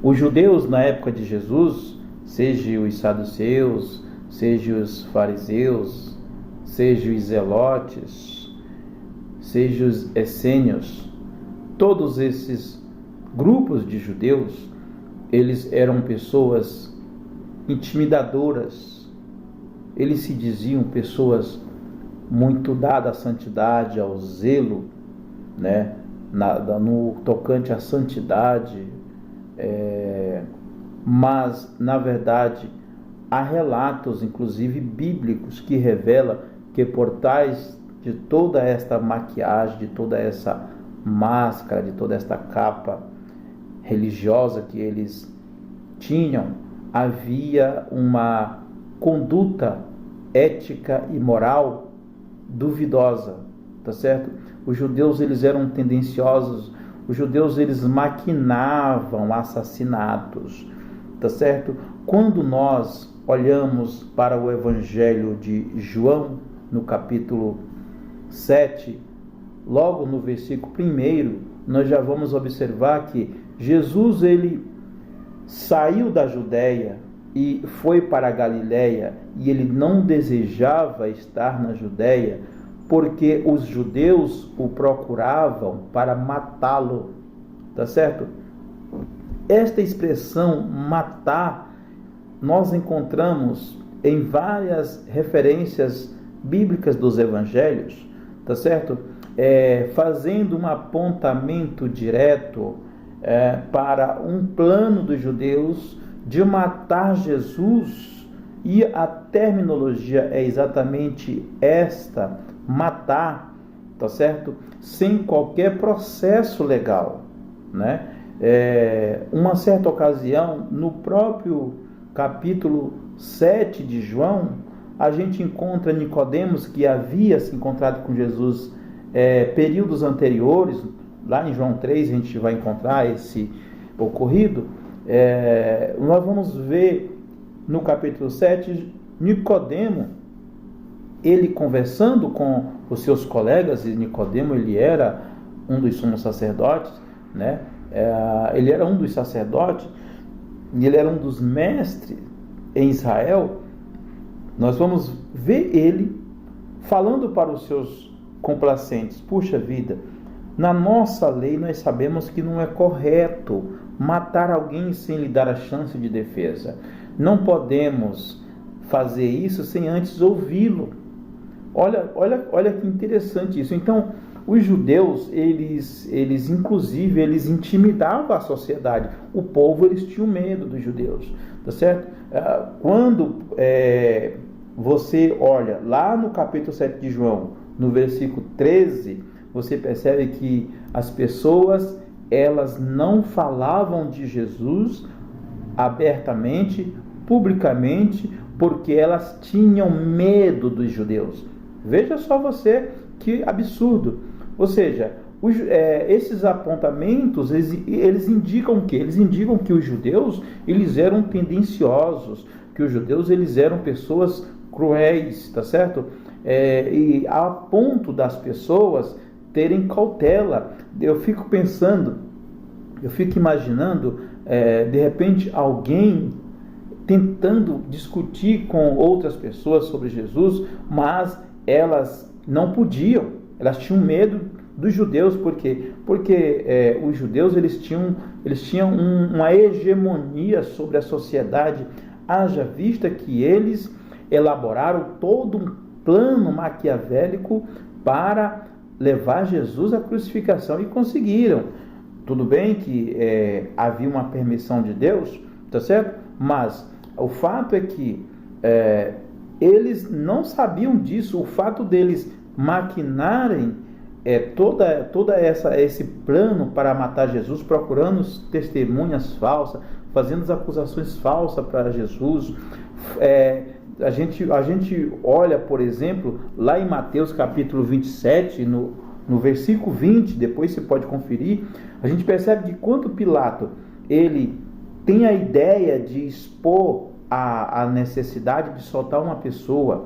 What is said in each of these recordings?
Os judeus na época de Jesus, seja os saduceus, seja os fariseus, seja os zelotes, seja os essênios, todos esses grupos de judeus, eles eram pessoas intimidadoras, eles se diziam pessoas muito dadas à santidade, ao zelo, né? No tocante à santidade, mas na verdade há relatos, inclusive bíblicos, que revelam que por trás de toda esta maquiagem, de toda essa máscara, de toda esta capa religiosa que eles tinham, havia uma conduta ética e moral duvidosa, tá certo? Os judeus, eles eram tendenciosos, os judeus, eles maquinavam assassinatos, tá certo? Quando nós olhamos para o Evangelho de João, no capítulo 7, logo no versículo 1, nós já vamos observar que Jesus, ele saiu da Judéia e foi para a Galiléia, e ele não desejava estar na Judéia, porque os judeus o procuravam para matá-lo, tá certo? Esta expressão matar, nós encontramos em várias referências bíblicas dos evangelhos, tá certo? Fazendo um apontamento direto para um plano dos judeus de matar Jesus, e a terminologia é exatamente esta: matar, tá certo? Sem qualquer processo legal, né? Uma certa ocasião, no próprio capítulo 7 de João, a gente encontra Nicodemos, que havia se encontrado com Jesus períodos anteriores. Lá em João 3 a gente vai encontrar esse ocorrido. Nós vamos ver no capítulo 7, Nicodemo, ele conversando com os seus colegas, e Nicodemo, ele era um dos sumos sacerdotes, né? Ele era um dos sacerdotes, e ele era um dos mestres em Israel. Nós vamos ver ele falando para os seus complacentes: puxa vida, na nossa lei nós sabemos que não é correto matar alguém sem lhe dar a chance de defesa. Não podemos fazer isso sem antes ouvi-lo. Olha que interessante isso. Então, os judeus, eles inclusive, eles intimidavam a sociedade. O povo, eles tinham medo dos judeus, tá certo? Quando você olha lá no capítulo 7 de João, no versículo 13, você percebe que as pessoas, elas não falavam de Jesus abertamente, publicamente, porque elas tinham medo dos judeus. Veja só você que absurdo. Ou seja, esses apontamentos, eles indicam o quê? Eles indicam que os judeus, eles eram tendenciosos, que os judeus, eles eram pessoas cruéis, tá certo? E a ponto das pessoas terem cautela. Eu fico pensando, eu fico imaginando, de repente, alguém tentando discutir com outras pessoas sobre Jesus, mas elas não podiam, elas tinham medo dos judeus. Por quê? Porque os judeus, eles tinham uma hegemonia sobre a sociedade, haja vista que eles elaboraram todo um plano maquiavélico para levar Jesus à crucificação, e conseguiram. Tudo bem que havia uma permissão de Deus, tá certo? Mas o fato é que eles não sabiam disso. O fato deles maquinarem esse plano para matar Jesus, procurando testemunhas falsas, fazendo as acusações falsas para Jesus. A gente olha, por exemplo, lá em Mateus capítulo 27, no versículo 20, depois você pode conferir, a gente percebe que quando Pilato, ele tem a ideia de expor a necessidade de soltar uma pessoa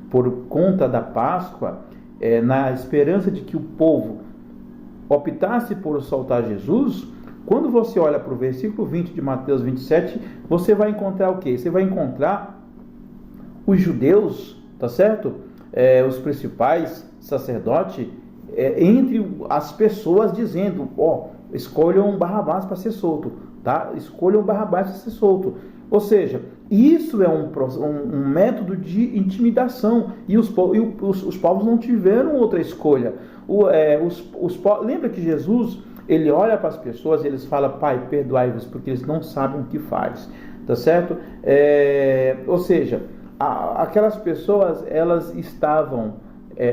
por conta da Páscoa, na esperança de que o povo optasse por soltar Jesus, Quando você olha para o versículo 20 de Mateus 27, você vai encontrar o quê? Você vai encontrar os judeus, tá certo? Os principais sacerdotes, entre as pessoas dizendo, escolham Barrabás para ser solto, tá? Escolham Barrabás para ser solto. Ou seja, isso é um método de intimidação, e os povos não tiveram outra escolha. Lembra que Jesus, ele olha para as pessoas e eles fala: Pai, perdoai-vos, porque eles não sabem o que faz, tá certo? Ou seja, aquelas pessoas, elas estavam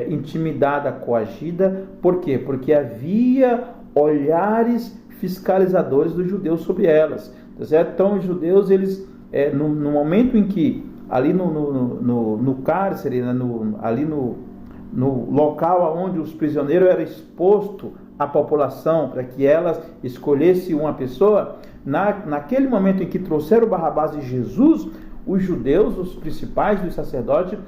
intimidadas, coagidas. Por quê? Porque havia olhares fiscalizadores dos judeus sobre elas, tá certo? Então os judeus, eles no momento em que ali no cárcere, né, ali no local onde os prisioneiros eram expostos à população para que elas escolhessem uma pessoa, naquele momento em que trouxeram Barrabás e Jesus, os judeus, os principais dos sacerdotes,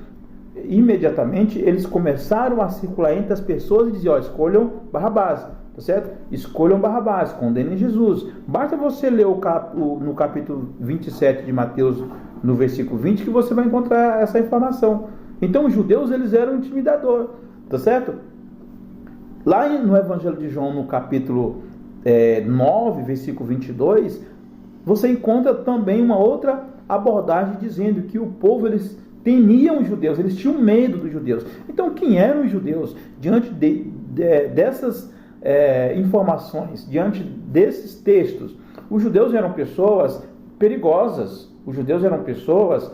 imediatamente eles começaram a circular entre as pessoas e diziam: escolham Barrabás, tá certo? Escolham Barrabás, condenem Jesus. Basta você ler no capítulo 27 de Mateus, no versículo 20, que você vai encontrar essa informação. Então os judeus, eles eram intimidadores, tá certo? Lá no Evangelho de João, no capítulo 9, versículo 22, você encontra também uma outra abordagem dizendo que o povo, eles temiam os judeus, eles tinham medo dos judeus. Então, quem eram os judeus? Diante dessas informações, diante desses textos, os judeus eram pessoas perigosas, os judeus eram pessoas,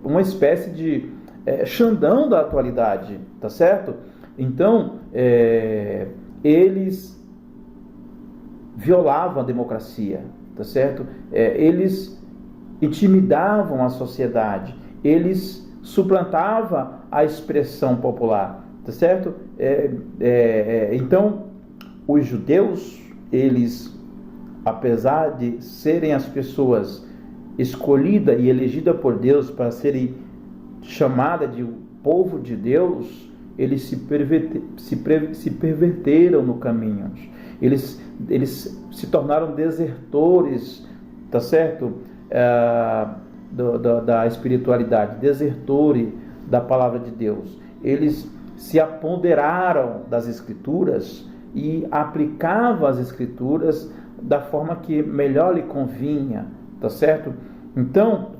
uma espécie de Xandão da atualidade, tá certo? Então, eles violavam a democracia, tá certo? Eles intimidavam a sociedade, eles suplantavam a expressão popular, tá certo? Então, os judeus, eles, apesar de serem as pessoas escolhidas e elegidas por Deus para serem chamadas de povo de Deus, eles se perverteram no caminho. Eles se tornaram desertores, tá certo? Da espiritualidade, desertores da palavra de Deus. Eles se apoderaram das Escrituras e aplicavam as Escrituras da forma que melhor lhe convinha, tá certo? Então,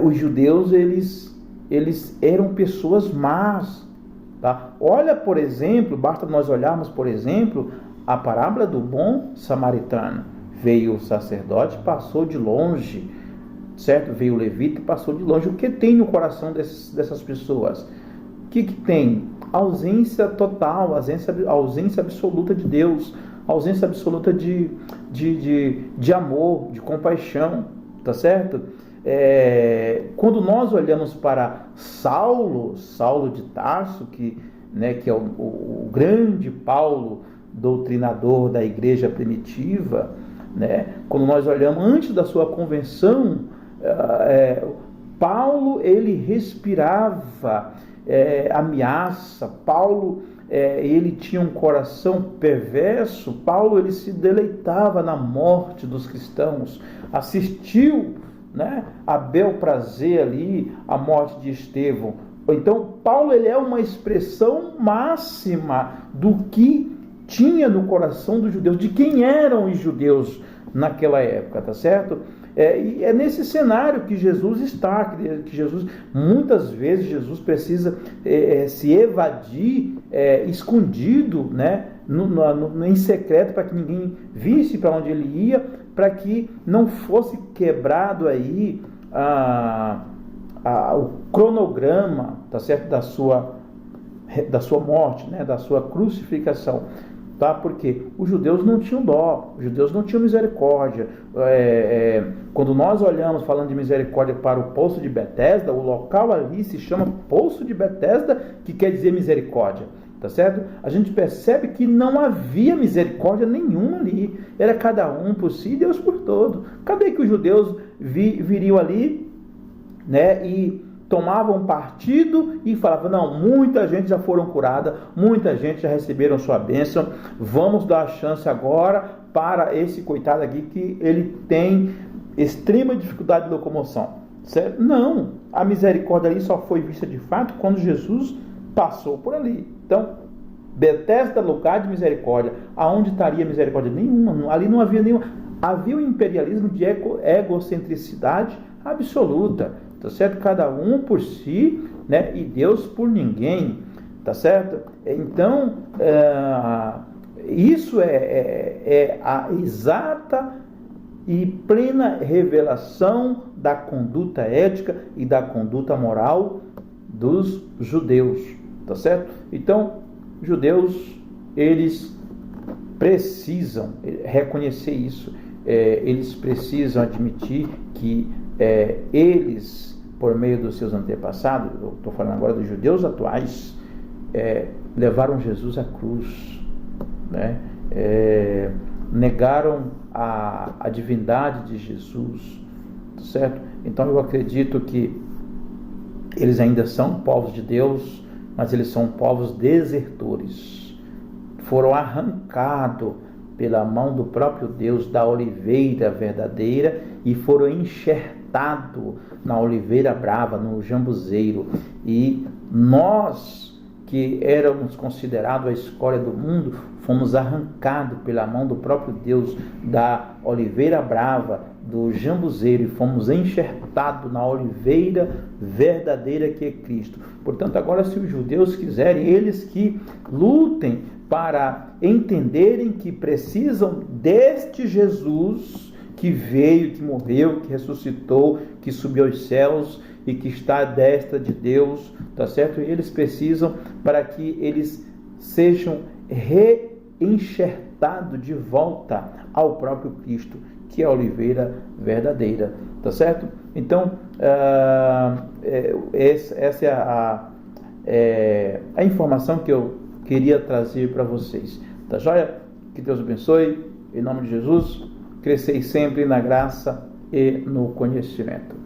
os judeus, eles eram pessoas más, tá? Olha, por exemplo, basta nós olharmos, por exemplo, a parábola do bom samaritano. Veio o sacerdote, passou de longe, certo? Veio o levita e passou de longe. O que tem no coração dessas pessoas? O que tem? Ausência total, ausência absoluta de Deus, ausência absoluta de amor, de compaixão, tá certo? Quando nós olhamos para Saulo de Tarso, que é o grande Paulo, doutrinador da igreja primitiva, quando nós olhamos antes da sua convenção, Paulo, ele respirava ameaça. Paulo, ele tinha um coração perverso. Paulo, ele se deleitava na morte dos cristãos, assistiu, a bel prazer ali a morte de Estevão. Então Paulo, ele é uma expressão máxima do que tinha no coração dos judeus, de quem eram os judeus naquela época, tá certo? E é nesse cenário que Jesus está, que Jesus, muitas vezes, Jesus precisa se evadir, escondido, em secreto, para que ninguém visse para onde ele ia, para que não fosse quebrado aí o cronograma, tá certo? Da sua morte, da sua crucificação. Tá? Porque os judeus não tinham dó, os judeus não tinham misericórdia. Quando nós olhamos, falando de misericórdia, para o Poço de Betesda, o local ali se chama Poço de Betesda, que quer dizer misericórdia, tá certo? A gente percebe que não havia misericórdia nenhuma ali, era cada um por si, Deus por todo. Cadê que os judeus viriam ali, e tomavam partido e falavam, não, muita gente já foram curada, muita gente já receberam sua bênção, vamos dar a chance agora para esse coitado aqui que ele tem extrema dificuldade de locomoção. Certo? Não, a misericórdia ali só foi vista de fato quando Jesus passou por ali. Então, Betesda, lugar de misericórdia. Aonde estaria misericórdia? Nenhuma. Ali não havia nenhuma. Havia um imperialismo de egocentricidade absoluta. Tá certo? Cada um por si, né? E Deus por ninguém. Tá certo? Então, isso é a exata e plena revelação da conduta ética e da conduta moral dos judeus. Tá certo? Então, judeus, eles precisam reconhecer isso, eles precisam admitir que eles, por meio dos seus antepassados, eu estou falando agora dos judeus atuais, levaram Jesus à cruz, né? Negaram a divindade de Jesus, certo? Então eu acredito que eles ainda são povos de Deus, mas eles são povos desertores. Foram arrancados pela mão do próprio Deus da oliveira verdadeira e foram enxertados na oliveira brava, no jambuzeiro. E nós, que éramos considerados a escória do mundo, fomos arrancados pela mão do próprio Deus da oliveira brava, do jambuzeiro, e fomos enxertados na oliveira verdadeira que é Cristo. Portanto, agora, se os judeus quiserem, eles que lutem para entenderem que precisam deste Jesus que veio, que morreu, que ressuscitou, que subiu aos céus e que está à destra de Deus, tá certo? E eles precisam para que eles sejam reenxertados de volta ao próprio Cristo, que é a oliveira verdadeira, tá certo? Então, essa é a informação que eu queria trazer para vocês, tá joia? Que Deus abençoe, em nome de Jesus, crescei sempre na graça e no conhecimento.